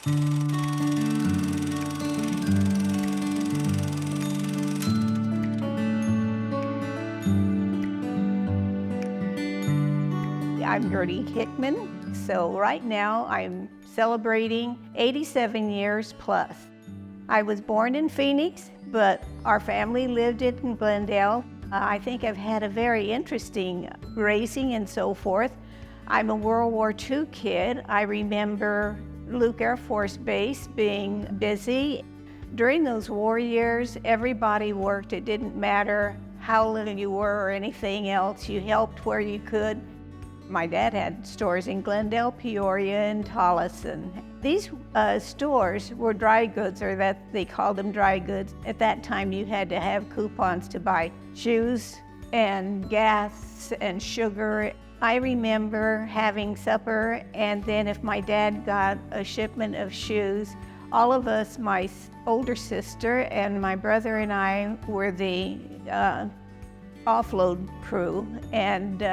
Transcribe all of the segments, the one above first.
I'm Gertie Hickman, so right now I'm celebrating 87 years plus. I was born in Phoenix, but our family lived in Glendale. I think I've had a very interesting raising and so forth. I'm a World War II kid. I remember Luke Air Force Base being busy. During those war years, everybody worked. It didn't matter how little you were or anything else. You helped where you could. My dad had stores in Glendale, Peoria, and Tolleson. These stores were dry goods, or that they called them dry goods. At that time, you had to have coupons to buy shoes and gas and sugar. I remember having supper, and then if my dad got a shipment of shoes, all of us, my older sister and my brother and I, were the offload crew, and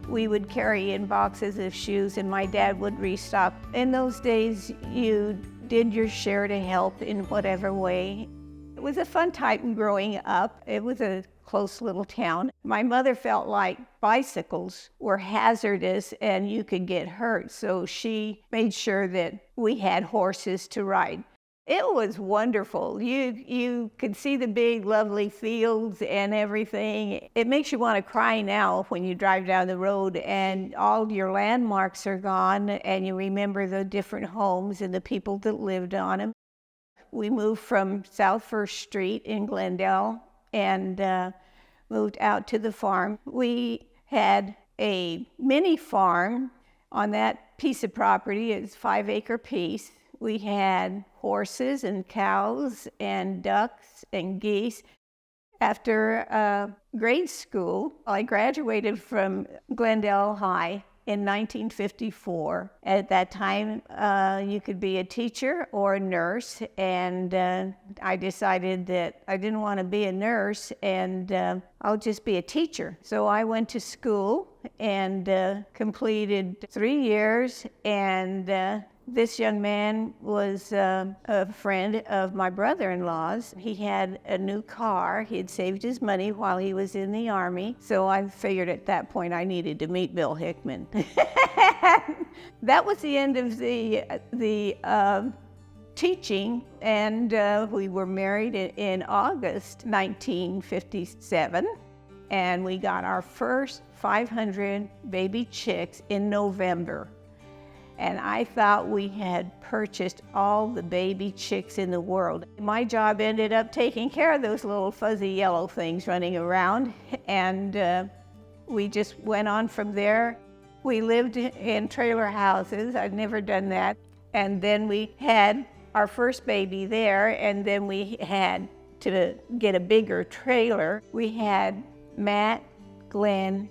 we would carry in boxes of shoes, and my dad would restock. In those days, you did your share to help in whatever way. It was a fun time growing up. It was a close little town. My mother felt like bicycles were hazardous and you could get hurt, so she made sure that we had horses to ride. It was wonderful. You could see the big, lovely fields and everything. It makes you want to cry now when you drive down the road and all your landmarks are gone and you remember the different homes and the people that lived on them. We moved from South First Street in Glendale and moved out to the farm. We had a mini farm on that piece of property. It's a 5-acre piece. We had horses and cows and ducks and geese. After grade school, I graduated from Glendale High in 1954. At that time, you could be a teacher or a nurse, and I decided that I didn't want to be a nurse, and I'll just be a teacher. So I went to school and completed 3 years, and this young man was a friend of my brother-in-law's. He had a new car. He had saved his money while he was in the Army. So I figured at that point I needed to meet Bill Hickman. That was the end of the teaching, and we were married in August 1957. And we got our first 500 baby chicks in November. And I thought we had purchased all the baby chicks in the world. My job ended up taking care of those little fuzzy yellow things running around, and we just went on from there. We lived in trailer houses. I'd never done that. And then we had our first baby there, and then we had to get a bigger trailer. We had Matt, Glenn,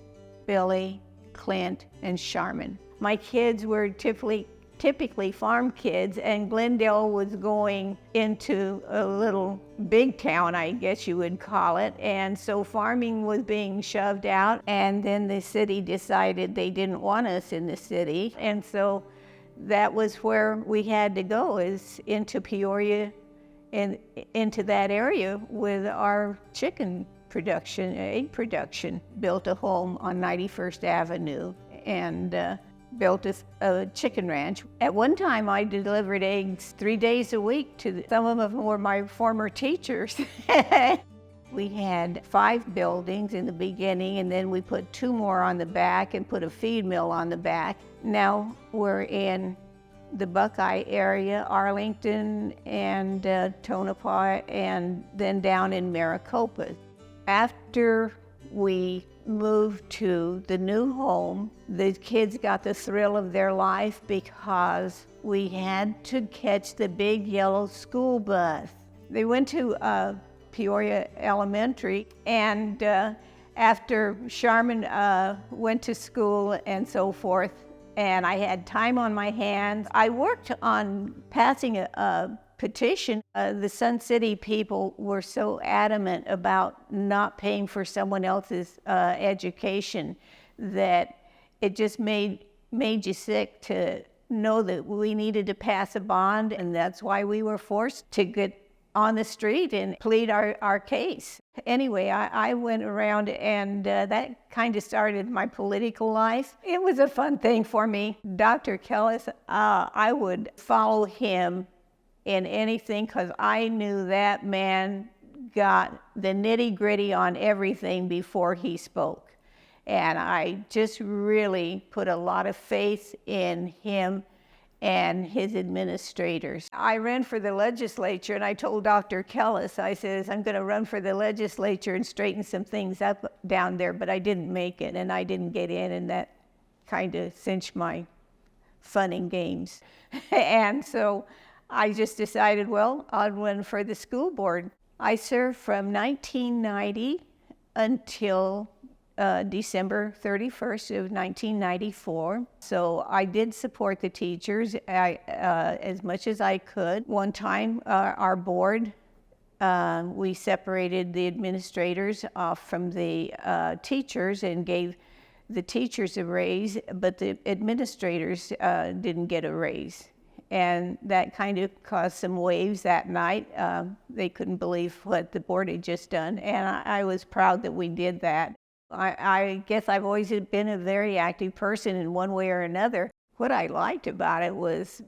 Billy, Clint, and Charmin. My kids were typically farm kids, and Glendale was going into a little big town, I guess you would call it. And so farming was being shoved out, and then the city decided they didn't want us in the city. And so that was where we had to go, is into Peoria and into that area with our chicken production, egg production. Built a home on 91st Avenue and built a chicken ranch. At one time, I delivered eggs 3 days a week to some of them were my former teachers. We had 5 buildings in the beginning, and then we put 2 more on the back and put a feed mill on the back. Now we're in the Buckeye area, Arlington and Tonopah, and then down in Maricopa. After we moved to the new home, the kids got the thrill of their life because we had to catch the big yellow school bus. They went to Peoria Elementary, and after Charmin went to school and so forth, and I had time on my hands, I worked on passing a petition. The Sun City people were so adamant about not paying for someone else's education that it just made you sick to know that we needed to pass a bond, and that's why we were forced to get on the street and plead our case. Anyway, I went around, and that kind of started my political life. It was a fun thing for me. Dr. Kellis, I would follow him in anything, because I knew that man got the nitty-gritty on everything before he spoke. And I just really put a lot of faith in him and his administrators. I ran for the legislature, and I told Dr. Kellis, I says, I'm going to run for the legislature and straighten some things up down there, but I didn't make it, and I didn't get in, and that kind of cinched my fun and games. And so I just decided, well, I'll run for the school board. I served from 1990 until December 31st of 1994. So I did support the teachers as much as I could. One time, our board, we separated the administrators off from the teachers and gave the teachers a raise, but the administrators didn't get a raise. And that kind of caused some waves that night. They couldn't believe what the board had just done, and I was proud that we did that. I guess I've always been a very active person in one way or another. What I liked about it was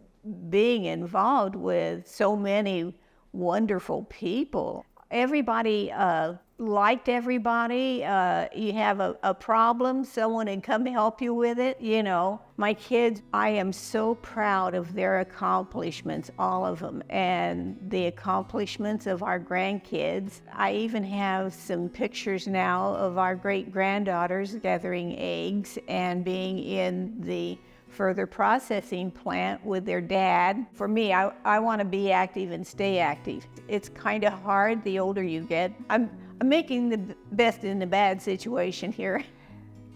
being involved with so many wonderful people. Everybody liked everybody. You have a problem, someone would come help you with it, you know. My kids, I am so proud of their accomplishments, all of them, and the accomplishments of our grandkids. I even have some pictures now of our great-granddaughters gathering eggs and being in the further processing plant with their dad. For me, I want to be active and stay active. It's kind of hard the older you get. I'm making the best in the bad situation here.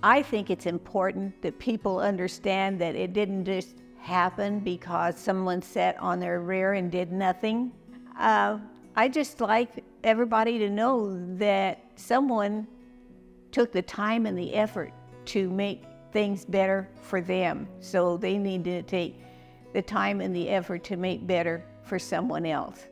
I think it's important that people understand that it didn't just happen because someone sat on their rear and did nothing. I just like everybody to know that someone took the time and the effort to make things better for them. So they need to take the time and the effort to make better for someone else.